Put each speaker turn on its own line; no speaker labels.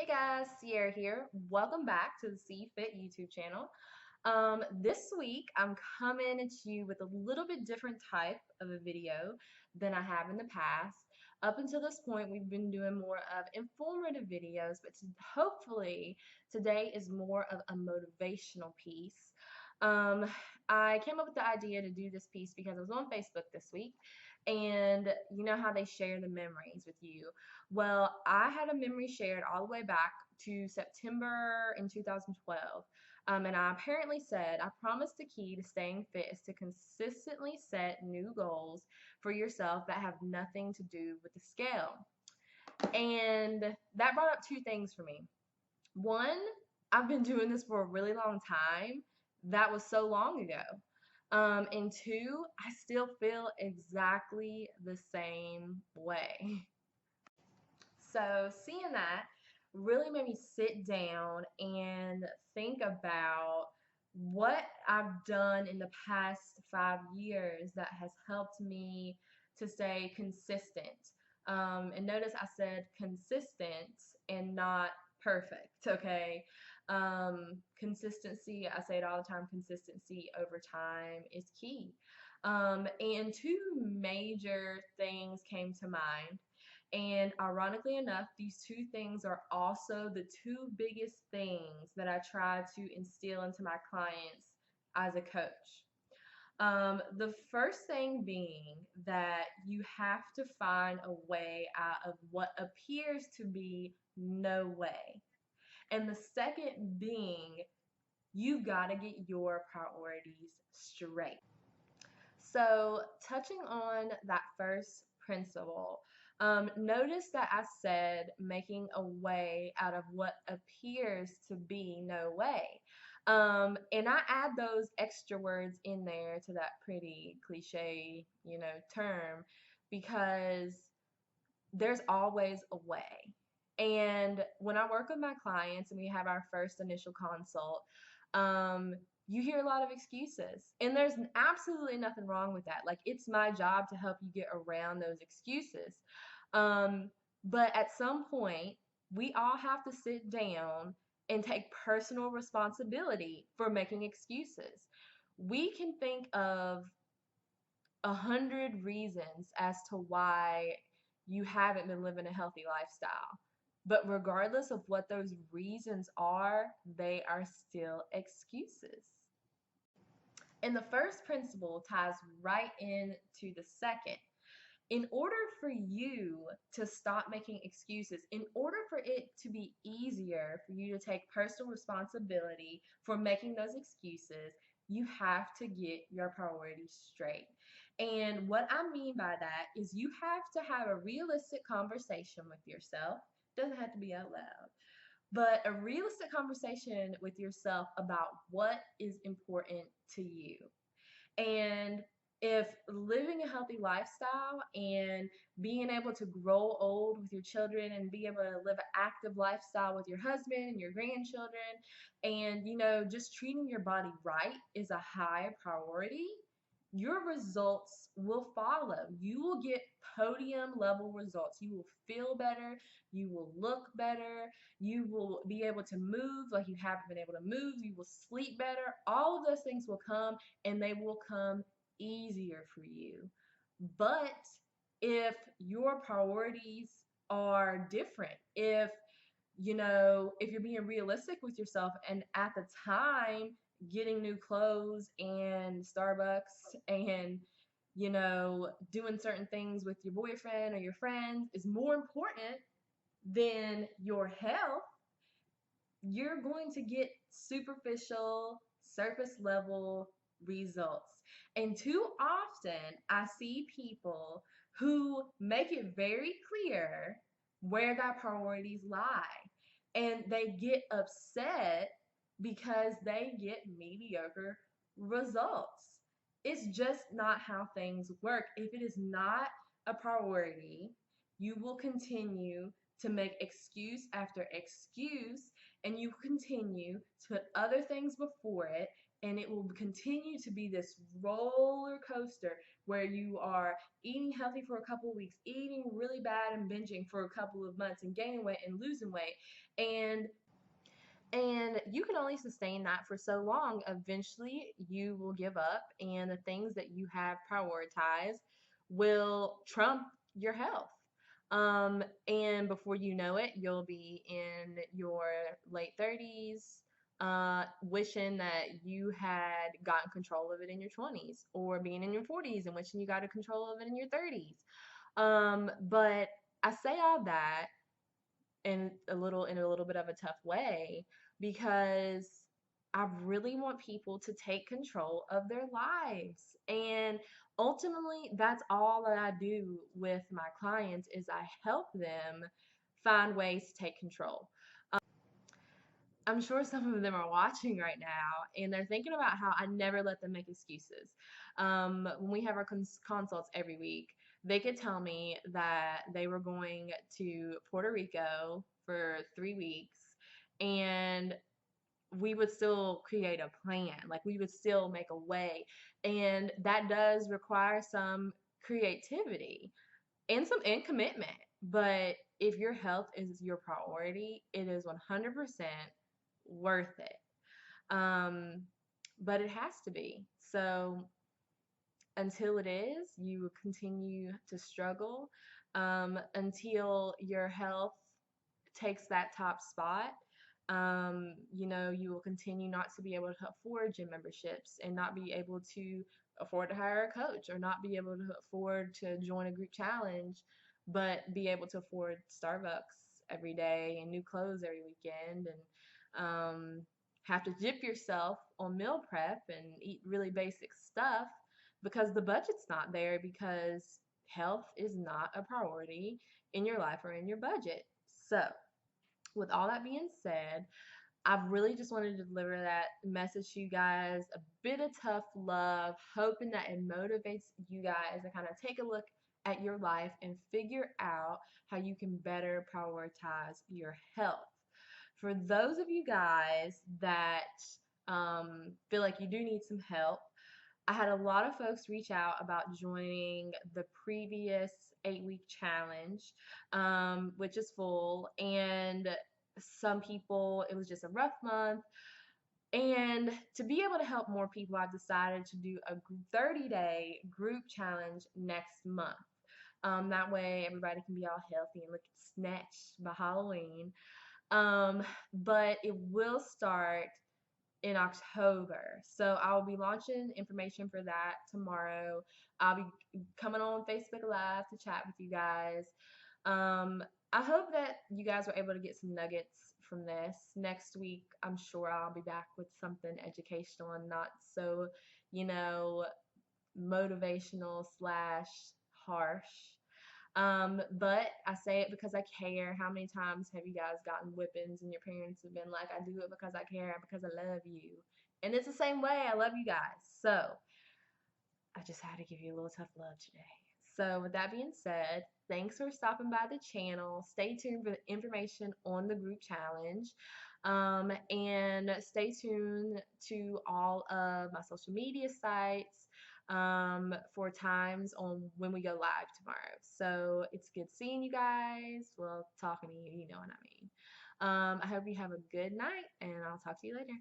Hey guys, Sierra here. Welcome back to the C Fit YouTube channel. This week I'm coming at you with a little bit different type of a video than I have in the past. Up until this point, we've been doing more of informative videos, but hopefully today is more of a motivational piece. Um, I came up with the idea to do this piece because I was on Facebook this week, and you know how they share the memories with you. Well, I had a memory shared all the way back to September in 2012. And I apparently said, I promise the key to staying fit is to consistently set new goals for yourself that have nothing to do with the scale. And that brought up two things for me. One, I've been doing this for a really long time. That was so long ago. And two, I still feel exactly the same way. So seeing that really made me sit down and think about what I've done in the past 5 years that has helped me to stay consistent. And notice I said consistent and not perfect, okay? Consistency, I say it all the time, consistency over time is key. And two major things came to mind, and ironically enough, these two things are also the two biggest things that I try to instill into my clients as a coach. The first thing being that you have to find a way out of what appears to be no way. And the second being, you got to get your priorities straight. So, touching on that first principle, notice that I said making a way out of what appears to be no way. And I add those extra words in there to that pretty cliche, term, because there's always a way. And when I work with my clients and we have our first initial consult, um, you hear a lot of excuses. And there's absolutely nothing wrong with that. Like, it's my job to help you get around those excuses. But at some point, we all have to sit down and take personal responsibility for making excuses. We can think of 100 reasons as to why you haven't been living a healthy lifestyle. But regardless of what those reasons are, they are still excuses. And the first principle ties right into the second. In order for you to stop making excuses, in order for it to be easier for you to take personal responsibility for making those excuses, you have to get your priorities straight. And what I mean by that is you have to have a realistic conversation with yourself. Doesn't have to be out loud, but a realistic conversation with yourself about what is important to you. And if living a healthy lifestyle and being able to grow old with your children and be able to live an active lifestyle with your husband and your grandchildren, and just treating your body right is a high priority, your results will follow. You will get podium level results. You will feel better, you will look better, you will be able to move like you haven't been able to move, you will sleep better. All of those things will come, and they will come easier for you. But if your priorities are different, if you're being realistic with yourself, and at the time getting new clothes and Starbucks and doing certain things with your boyfriend or your friends is more important than your health, you're going to get superficial, surface level results. And too often, I see people who make it very clear where their priorities lie. And they get upset because they get mediocre results. It's just not how things work. If it is not a priority, you will continue to make excuse after excuse, and you continue to put other things before it, And it will continue to be this roller coaster where you are eating healthy for a couple of weeks, eating really bad and binging for a couple of months and gaining weight and losing weight. And you can only sustain that for so long. Eventually, you will give up, and the things that you have prioritized will trump your health. And before you know it, you'll be in your late 30s, wishing that you had gotten control of it in your 20s, or being in your 40s and wishing you got a control of it in your 30s. But I say all that in a little bit of a tough way, because I really want people to take control of their lives. And ultimately, that's all that I do with my clients is I help them find ways to take control. I'm sure some of them are watching right now and they're thinking about how I never let them make excuses. When we have our consults every week, they could tell me that they were going to Puerto Rico for 3 weeks, and we would still create a plan. Like, we would still make a way. And that does require some creativity and some commitment. But if your health is your priority, it is 100% worth it. But it has to be. So until it is, you will continue to struggle, until your health takes that top spot. You will continue not to be able to afford gym memberships and not be able to afford to hire a coach, or not be able to afford to join a group challenge, but be able to afford Starbucks every day and new clothes every weekend, and have to dip yourself on meal prep and eat really basic stuff because the budget's not there, because health is not a priority in your life or in your budget. So, with all that being said, I really just wanted to deliver that message to you guys. A bit of tough love, hoping that it motivates you guys to kind of take a look at your life and figure out how you can better prioritize your health. For those of you guys that feel like you do need some help, I had a lot of folks reach out about joining the previous 8-week challenge, which is full. And some people, it was just a rough month. And to be able to help more people, I've decided to do a 30-day group challenge next month. That way, everybody can be all healthy and look snatched by Halloween. But it will start in October. So I'll be launching information for that tomorrow. I'll be coming on Facebook Live to chat with you guys. I hope that you guys were able to get some nuggets from this. Next week, I'm sure I'll be back with something educational and not so, you know, motivational slash harsh. But I say it because I care. How many times have you guys gotten whippings and your parents have been like, I do it because I care, because I love you. And it's the same way. I love you guys. So I just had to give you a little tough love today. So with that being said, thanks for stopping by the channel. Stay tuned for information on the group challenge. And stay tuned to all of my social media sites for times on when we go live tomorrow. So it's good seeing you guys. Well, talking to you, you know what I mean. I hope you have a good night, and I'll talk to you later.